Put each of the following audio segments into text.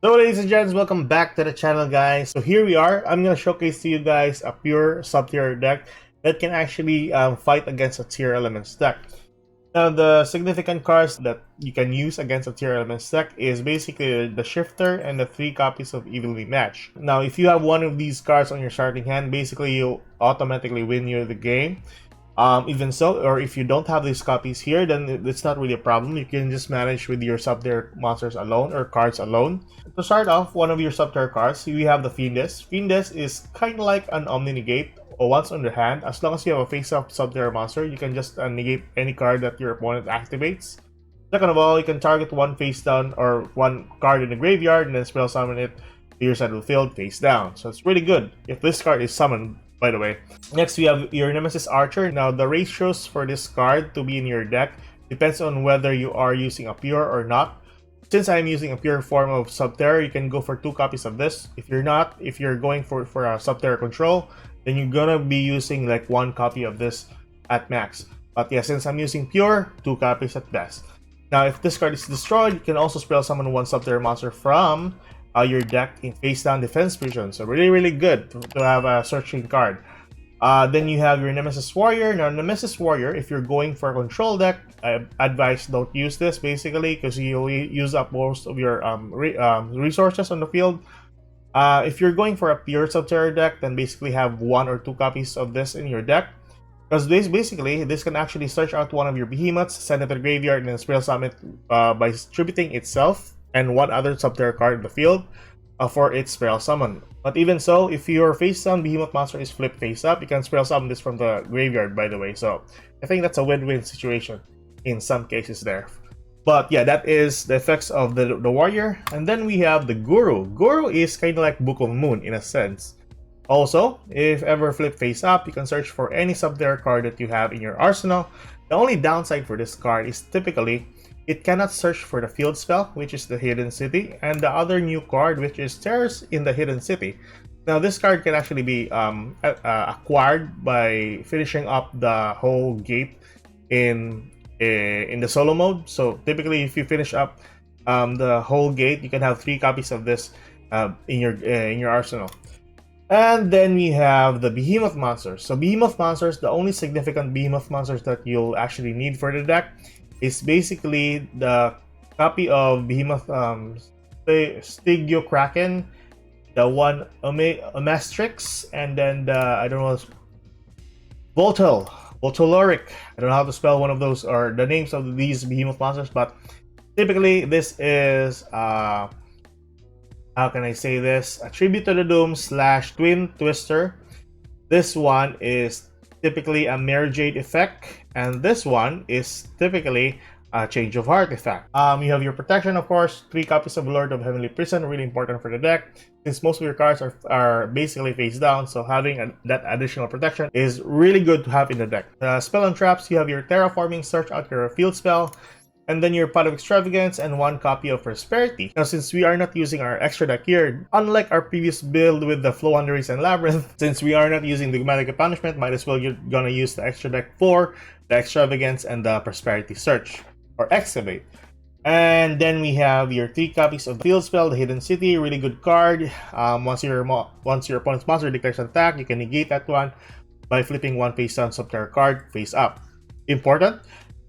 So ladies and gents, welcome back to the channel guys. So here we are. I'm going to showcase to you guys a pure subterror deck that can actually fight against a tier elements deck. Now the significant cards that you can use against a tier elements deck is basically the shifter and the 3 copies of evenly matched. Now if you have one of these cards on your starting hand, basically you'll automatically win you the game. Even so, or if you don't have these copies here, then it's not really a problem. You can just manage with your subterror monsters alone or cards alone. To start off, one of your subterror cards, we have the Fiendess. Fiendess is kind of like an Omni Negate, or once on the hand. As long as you have a face-up subterror monster, you can just negate any card that your opponent activates. Second of all, you can target one face down or one card in the graveyard and then spell summon it to your side of the field face down. So it's really good if this card is summoned, by the way. Next, we have your Nemesis Archer. Now, the ratios for this card to be in your deck depends on whether you are using a pure or not. Since I'm using a pure form of Subterror, you can go for 2 copies of this. If you're not, if you're going for a Subterror control, then you're gonna be using like 1 copy of this at max. But yeah, since I'm using pure, 2 copies at best. Now, if this card is destroyed, you can also spell summon 1 Subterror monster from your deck in face down defense position. So really good to have a searching card. Then you have your Nemesis Warrior. Now Nemesis Warrior, if you're going for a control deck, I advise don't use this basically because you'll use up most of your resources on the field. If you're going for a pure Subterror deck, then basically have 1 or 2 copies of this in your deck. Because basically, this can actually search out one of your behemoths, send it to the graveyard, and then spell summon it by distributing itself and 1 other Subterror card in the field for its spell summon. But even so, if your face down behemoth monster is flipped face up, you can spell summon this from the graveyard, by the way. So I think that's a win-win situation in some cases there. But yeah, that is the effects of the warrior. And then we have the Guru. Guru is kind of like Book of Moon in a sense. Also, if ever flip face up, you can search for any Subterror card that you have in your arsenal. The only downside for this card is typically it cannot search for the field spell, which is the Hidden City, and the other new card, which is Terrors in the Hidden City. Now, this card can actually be acquired by finishing up the whole gate in the solo mode. So typically, if you finish up the whole gate, you can have 3 copies of this in your arsenal. And then we have the Behemoth monsters. So Behemoth monsters, the only significant Behemoth monsters that you'll actually need for the deck is basically the copy of Behemoth Stigio Kraken, the one Omestrix, and then the, I don't know, Voltoloric. I don't know how to spell one of those or the names of these Behemoth monsters, but typically this is how can I say this? A Tribute to the Doom / Twin Twister. This one is typically a Mare Jade effect, and this one is typically a Change of Heart effect. You have your protection, of course, 3 copies of Lord of Heavenly Prison, really important for the deck, since most of your cards are basically face down, so having that additional protection is really good to have in the deck. Spell and traps, you have your Terraforming, search out your field spell, and then your Pot of Extravagance and 1 copy of Prosperity. Now, since we are not using our extra deck here, unlike our previous build with the Floowandereeze and Labyrinth, since we are not using the Dogmatic Punishment, might as well you're gonna use the extra deck for the Extravagance and the Prosperity Search, or Excavate. And then we have your 3 copies of the Field Spell, the Hidden City, really good card. Once your opponent's monster declares an attack, you can negate that one by flipping 1 face down Subterror card face up. Important.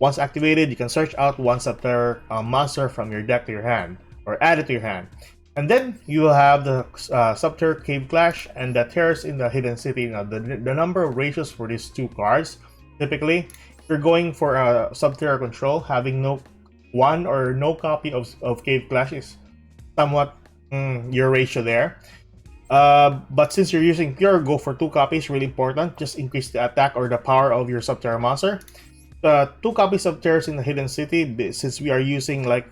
Once activated, you can search out 1 Subterror monster from your deck to your hand, or add it to your hand. And then you will have the Subterror Cave Clash and the Terrors in the Hidden City. Now, the number of ratios for these 2 cards, typically, if you're going for a Subterror control, having no 1 or no copy of Cave Clash is somewhat your ratio there. But since you're using pure, go for 2 copies, really important. Just increase the attack or the power of your Subterror monster. 2 copies of Terrors in the Hidden City, since we are using like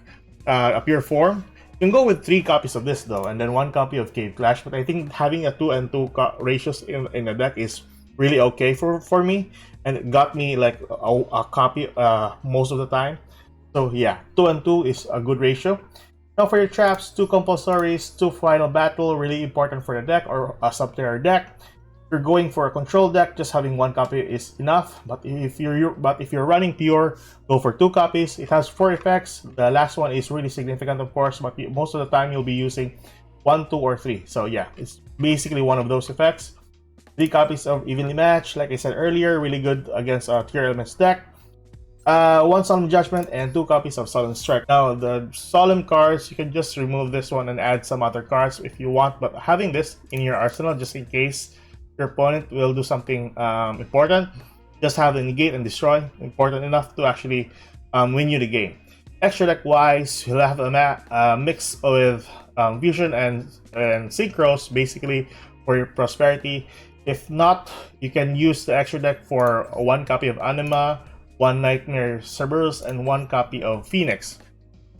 a pure form. You can go with 3 copies of this though, and then 1 copy of Cave Clash. But I think having a 2 and 2 ratios in the deck is really okay for me, and it got me like a copy most of the time. So yeah, 2 and 2 is a good ratio. Now for your traps, 2 compulsories, 2 final battle, really important for the deck or a Subterror deck. you're going for a control deck, just having one copy is enough. But if you're running pure, go for 2 copies. It has 4 effects. The last one is really significant, of course, but most of the time you'll be using 1, 2, or 3. So yeah, it's basically one of those effects. 3 copies of Evenly Matched, like I said earlier, really good against a Tier Elements deck. 1 Solemn Judgment and 2 copies of Solemn Strike. Now, the Solemn cards, you can just remove this one and add some other cards if you want, but having this in your arsenal just in case your opponent will do something important, just have the Negate and Destroy, important enough to actually win you the game. Extra deck wise, you'll have a mix with Fusion and Synchros, basically for your Prosperity. If not, you can use the extra deck for 1 copy of Anima, 1 Nightmare Cerberus, and 1 copy of Phoenix.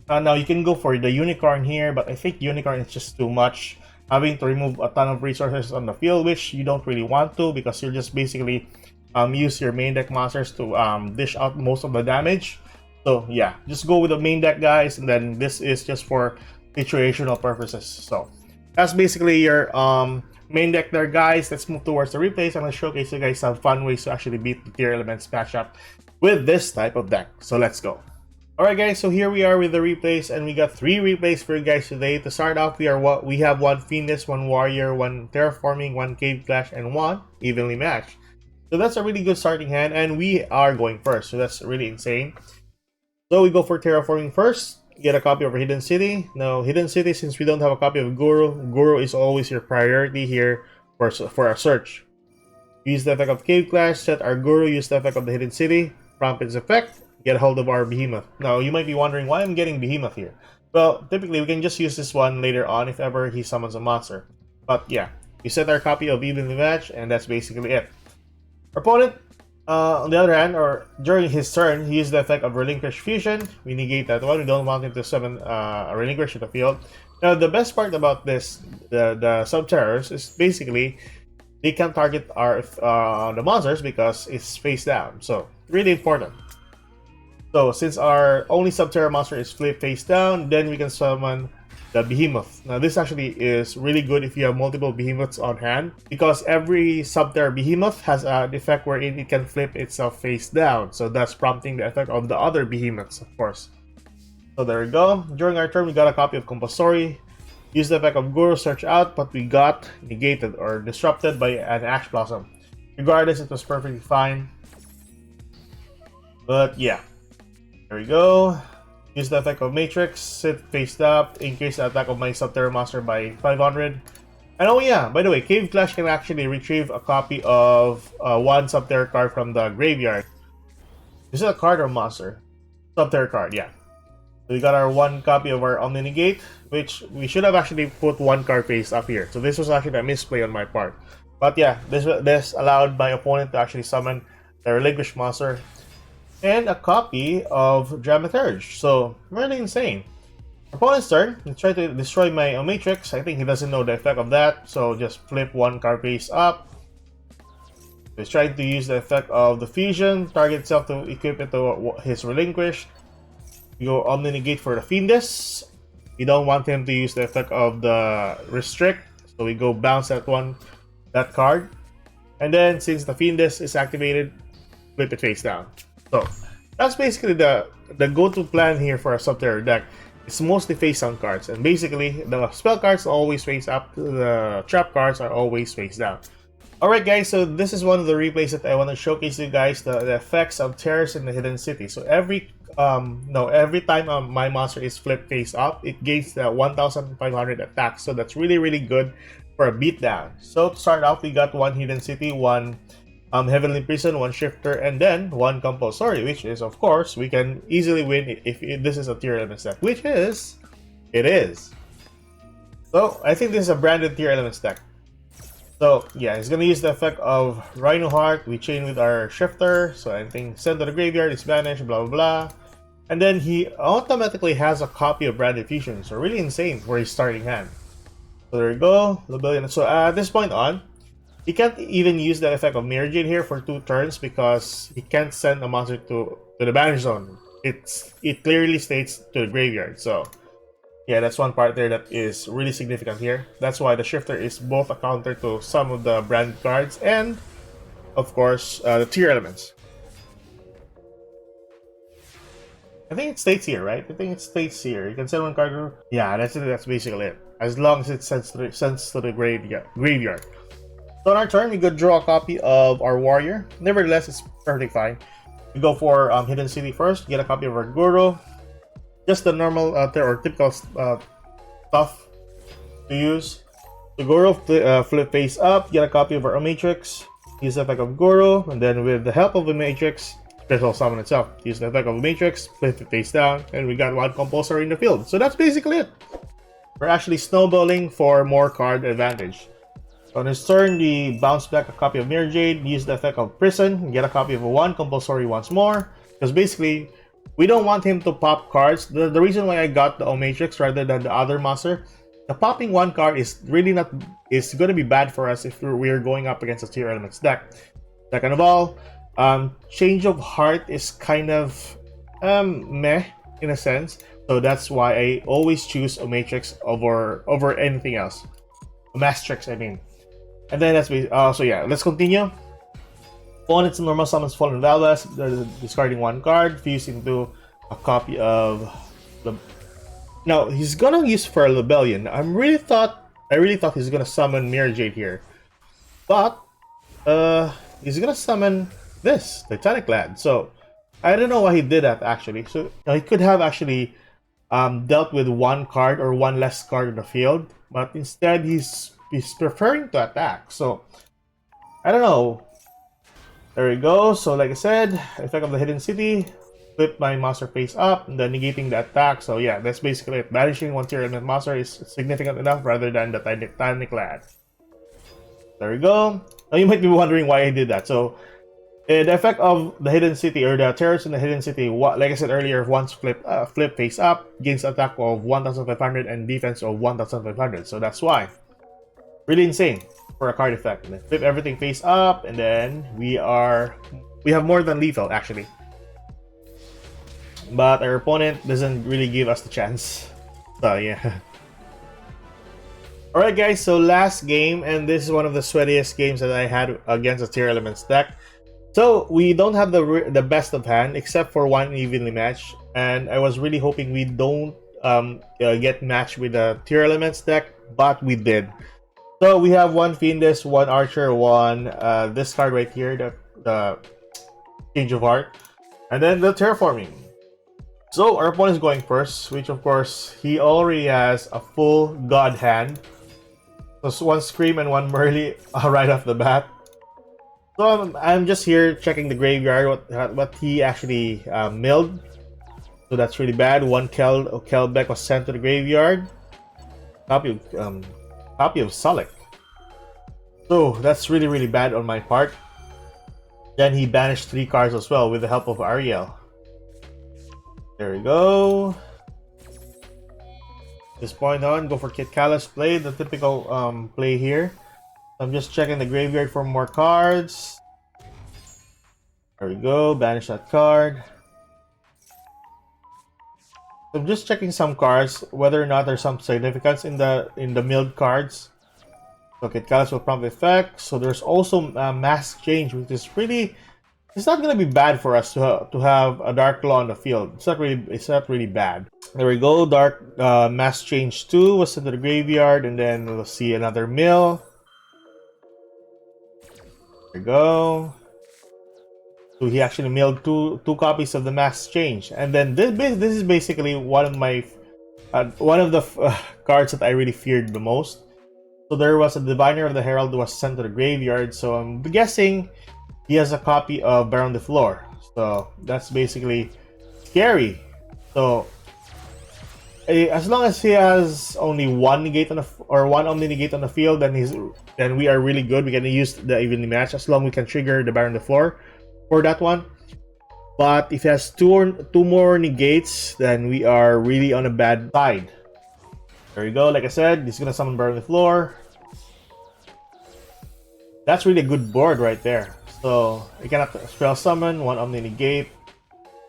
Now you can go for the Unicorn here, but I think Unicorn is just too much. Having to remove a ton of resources on the field, which you don't really want to, because you'll just basically use your main deck monsters to dish out most of the damage. So yeah, just go with the main deck, guys, and then this is just for situational purposes. So that's basically your main deck there, guys. Let's move towards the replays. I'm going to showcase you guys some fun ways to actually beat the Tier Elements matchup with this type of deck. So let's go. Alright guys, so here we are with the replays, and we got 3 replays for you guys today. To start off, we have 1 Fiendess, 1 Warrior, 1 Terraforming, 1 Cave Clash, and 1 Evenly Matched. So that's a really good starting hand, and we are going first, so that's really insane. So we go for Terraforming first. Get a copy of Hidden City. Now, Hidden City, since we don't have a copy of Guru is always your priority here for a search. Use the effect of Cave Clash, set our Guru, use the effect of the Hidden City, prompt its effect, get a hold of our Behemoth. Now, you might be wondering why I'm getting Behemoth here. Well, typically, we can just use this one later on if ever he summons a monster. But yeah, we set our copy of Evenly Matched, and that's basically it. Our opponent, on the other hand, or during his turn, he used the effect of Relinquish Fusion. We negate that one. We don't want him to summon a Relinquish to the field. Now, the best part about this, the Subterrors, is basically they can target our the monsters because it's face down. So, really important. So, since our only Subterror monster is flipped face down, then we can summon the Behemoth. Now, this actually is really good if you have multiple Behemoths on hand, because every Subterror Behemoth has an effect wherein it can flip itself face down. So, that's prompting the effect of the other Behemoths, of course. So, there we go. During our turn, we got a copy of Compulsory. Use the effect of Guru, search out, but we got negated or disrupted by an Ash Blossom. Regardless, it was perfectly fine. But yeah. There we go. Use the effect of Matrix, sit face up, increase the attack of my Subterror monster by 500. And oh yeah, by the way, Cave Clash can actually retrieve a copy of 1 Subterror card from the graveyard. This is a card or monster? Subterror card, yeah. So we got our 1 copy of our Omni Negate, which we should have actually put 1 card face up here. So this was actually a misplay on my part. But yeah, this allowed my opponent to actually summon the Relinquish monster and a copy of Dramaturge. So, really insane. Opponent's turn, he tried to destroy my Matrix. I think he doesn't know the effect of that, so just flip 1 card face up. He's trying to use the effect of the Fusion, target itself to equip it to his Relinquish. We go Omni Negate for the Fiendess. We don't want him to use the effect of the Restrict, so we go bounce that card. And then, since the Fiendess is activated, flip it face down. So, that's basically the go-to plan here for a Subterror deck. It's mostly face down cards, and basically the spell cards always face up, the trap cards are always face down. Alright guys, so this is one of the replays that I want to showcase to you guys, the effects of Terrors in the Hidden City. So every time my monster is flipped face up, it gains the 1,500 attack. So that's really good for a beatdown. So to start off, we got 1 Hidden City, 1 Heavenly Prison, 1 Shifter, and then 1 Compulsory, which is, of course, we can easily win if this is a Tier Elements deck, which is, it is. So, I think this is a branded Tier Elements deck. So, yeah, he's gonna use the effect of Rhino Heart, we chain with our Shifter, so anything sent to the graveyard is banished, blah blah blah. And then he automatically has a copy of Branded Fusion, so really insane for his starting hand. So there we go, Lobelian. So at this point on, he can't even use the effect of Mirror Jade here for 2 turns because he can't send a monster to the banish zone. It clearly states to the graveyard. So Yeah, that's one part there that is really significant here. That's why the shifter is both a counter to some of the brand cards and, of course, the tier elements. I think it states here, right? I think it states here. You can send one card. Yeah, that's it. That's basically it. As long as it sends to the graveyard. So on our turn, we could draw a copy of our warrior. Nevertheless, it's perfectly fine. We go for Hidden City first. Get a copy of our Guru. Just the normal or typical stuff to use. The Guru flip face up. Get a copy of our Matrix. Use the effect of Guru, and then with the help of the Matrix, special summon itself. Use the effect of the Matrix, flip it face down, and we got one compulsory in the field. So that's basically it. We're actually snowballing for more card advantage. On his turn, we bounce back a copy of Mirror Jade, use the effect of Prison, get a copy of one compulsory once more. Because basically, we don't want him to pop cards. The reason why I got the O-Matrix rather than the other monster, the popping one card is really not, is going to be bad for us if we're going up against a tier elements deck. Second of all, Change of Heart is kind of meh in a sense. So that's why I always choose a Matrix over anything else. A Mastrix, I mean. And then that's so yeah, let's continue. Opponent's normal summons Fallen Valdas, discarding one card, fuse into a copy of the. Now he's gonna use for a Rebellion. I really thought he's gonna summon Mirror Jade here, but he's gonna summon this Titanic Lad. So I don't know why he did that actually. So he could have actually dealt with one card or one less card in the field, but instead he's preferring to attack. So I don't know. There we go. So like I said, effect of the Hidden City, flip my monster face up, and then negating the attack. So yeah, that's basically it. Banishing one tier element monster is significant enough rather than the Titanic Lad. There we go. Now you might be wondering why I did that. So the effect of the Hidden City or the terrors in the Hidden City, like I said earlier, once flip face up, gains attack of 1,500 and defense of 1,500. So that's why. Really insane for a card effect. And then flip everything face up, and then we have more than lethal actually. But our opponent doesn't really give us the chance. So yeah. Alright guys, so last game, and this is one of the sweatiest games that I had against a tier elements deck. So we don't have the best of hand except for one evenly match, and I was really hoping we don't get matched with the tier elements deck, but we did. So we have one Fiendess, one Archer, one this card right here, the Change of Heart, and then the Terraforming. So our opponent is going first, which of course he already has a full God hand. So one Scream and one Merly right off the bat. So I'm just here checking the graveyard, what he actually milled. So that's really bad. One Kelbeck was sent to the graveyard. Copy of Sulek. So that's really bad on my part. Then he banished 3 cards as well with the help of Ariel. There we go. This point on, go for Kit Callus play, the typical play here. I'm just checking the graveyard for more cards. There we go, banish that card. I'm just checking some cards, whether or not there's some significance in the milled cards. So Kit Callus will prompt effect. So there's also Mask Change, which is really, it's not gonna be bad for us to have a Dark Claw on the field. It's not really bad. There we go. Dark Mask Change 2 was sent to the graveyard, and then we'll see another mill. There we go. So he actually milled two copies of the Mask Change, and then this is basically one of my cards that I really feared the most. So there was a Diviner of the Herald who was sent to the graveyard. So I'm guessing he has a copy of Baron the Floor. So that's basically scary. So as long as he has only one negate on one Omni negate on the field, then we are really good. We can use the evenly match as long as we can trigger the Baron the Floor for that one. But if he has two more negates, then we are really on a bad side. There you go. Like I said, he's gonna summon Baron the Floor. That's really a good board right there. So you cannot spell summon, one Omni negate,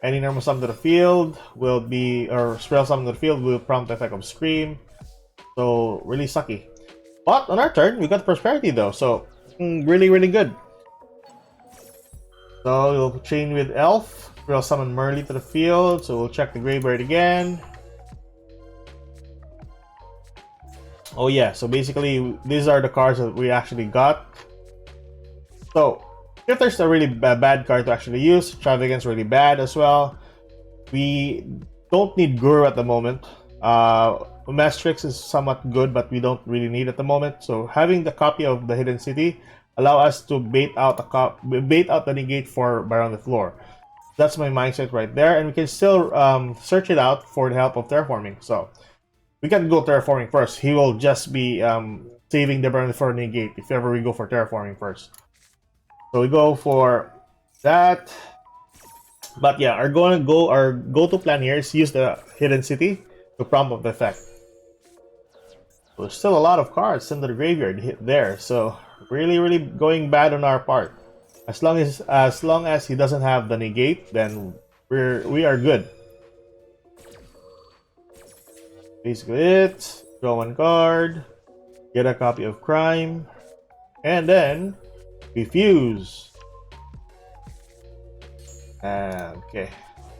any normal summon to the field will be, or spell summon to the field will prompt the effect of Scream. So really sucky. But on our turn, we got Prosperity though, so really, really good. So we'll chain with Elf. We'll summon Merly to the field, so we'll check the graveyard again. Oh yeah, so basically these are the cards that we actually got. So if there's a really bad card to actually use, Extravagance really bad as well. We don't need Guru at the moment. Mastrix is somewhat good, but we don't really need at the moment. So having the copy of the Hidden City allow us to bait out the negate for Baron on the floor. That's my mindset right there, and we can still search it out for the help of terraforming. So we can go terraforming first. He will just be saving the Baron for negate if ever we go for terraforming first. So we go for that. But yeah, our go-to plan here is use the Hidden City to prompt up the effect. So there's still a lot of cards in the graveyard there, so really going bad on our part. As long as he doesn't have the negate, then we are good. Basically it. Draw one card, get a copy of Crime, and then we fuse. Okay,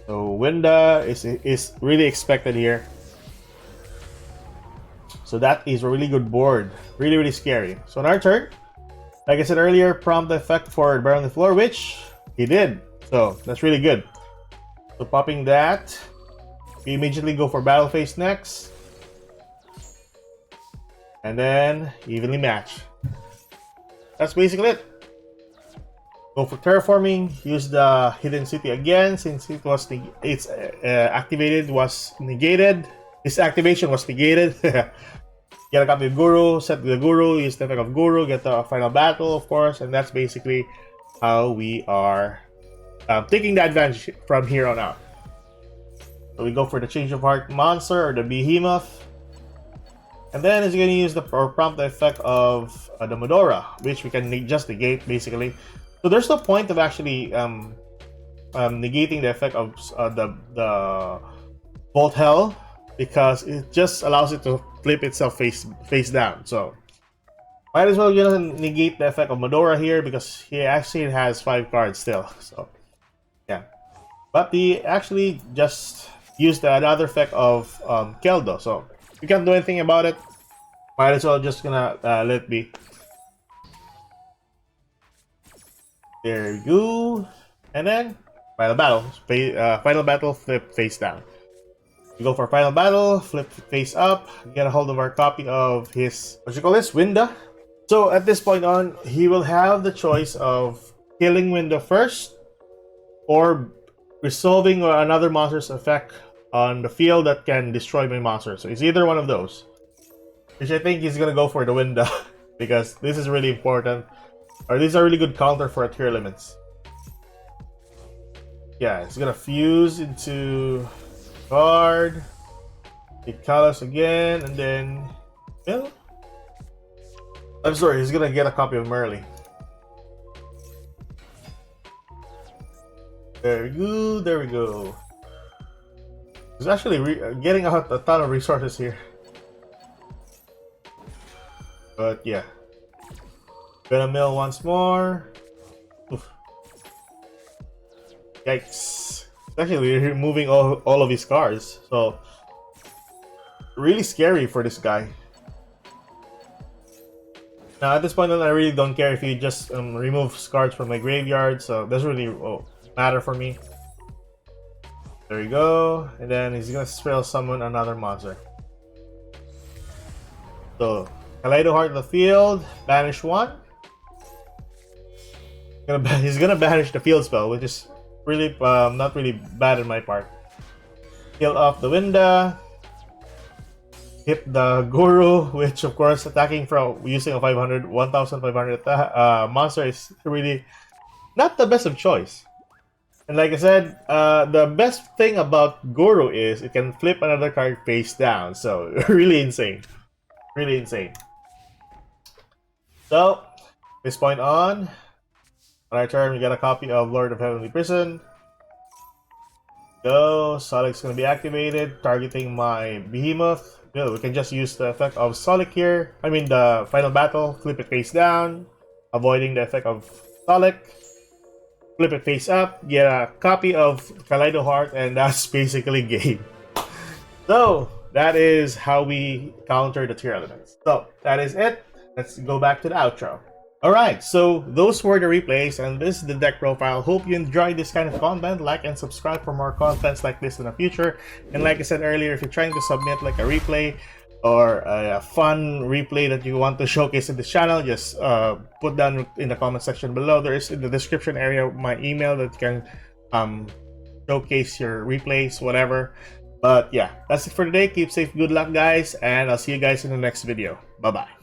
so Winda is really expected here. So that is a really good board. Really scary. So on our turn, like I said earlier, prompt the effect for Baron on the floor, which he did. So that's really good. So popping that, we immediately go for battle phase next. And then evenly match. That's basically it. Go for terraforming, use the Hidden City again since it was activated was negated. This activation was negated. Get a copy of Guru, set the Guru, use the effect of Guru, get the final battle, of course, and that's basically how we are taking the advantage from here on out. So we go for the Change of Heart monster or the Behemoth. And then it's going to use the prompt effect of the Medora, which we can just negate basically. So there's no point of actually negating the effect of the Bolt Hell because it just allows it to flip itself face down. So might as well negate the effect of Medora here because he actually has 5 cards still. So yeah, but he actually just used another effect of Keldo. So we can't do anything about it. Might as well just gonna let it be. There you go. And then final battle. Final battle, flip face down. We go for final battle, flip face up, get a hold of our copy of his Winda. So at this point on, he will have the choice of killing Winda first or resolving another monster's effect on the field that can destroy my monster. So it's either one of those. Which I think he's gonna go for the Winda because this is really important. Or these are really good counter for tier elements. Yeah, it's gonna fuse into card. It Kalos again, and then yeah. I'm sorry, he's gonna get a copy of Merly. There we go, there we go. He's actually getting out a ton of resources here. But yeah. Gonna mill once more. Oof. Yikes. It's actually removing all of his cards. So really scary for this guy. Now at this point I really don't care if he just removes cards from my graveyard, so it doesn't really matter for me. There you go. And then he's gonna spell summon another monster. So Kaleido Heart of the field, banish one. He's gonna banish the field spell, which is really not really bad on my part. Kill off the Winda. Hit the Guru, which of course attacking from using a 1,500 monster is really not the best of choice. And like I said, the best thing about Guru is it can flip another card face down. So really insane, really insane. So this point on our turn, we get a copy of Lord of Heavenly Prison. Go. Solic's gonna be activated, targeting my Behemoth. Good. We can just use the effect of Solic here. I mean the final battle. Flip it face down, avoiding the effect of Solic. Flip it face up, get a copy of Kaleido Heart, and that's basically game. So that is how we counter the tier elements. So that is it. Let's go back to the outro. Alright, so those were the replays, and this is the deck profile. Hope you enjoyed this kind of content. Like and subscribe for more contents like this in the future. And like I said earlier, if you're trying to submit like a replay or a fun replay that you want to showcase in this channel, just put down in the comment section below. There is in the description area my email that you can showcase your replays, whatever. But yeah, that's it for today. Keep safe, good luck guys, and I'll see you guys in the next video. Bye bye.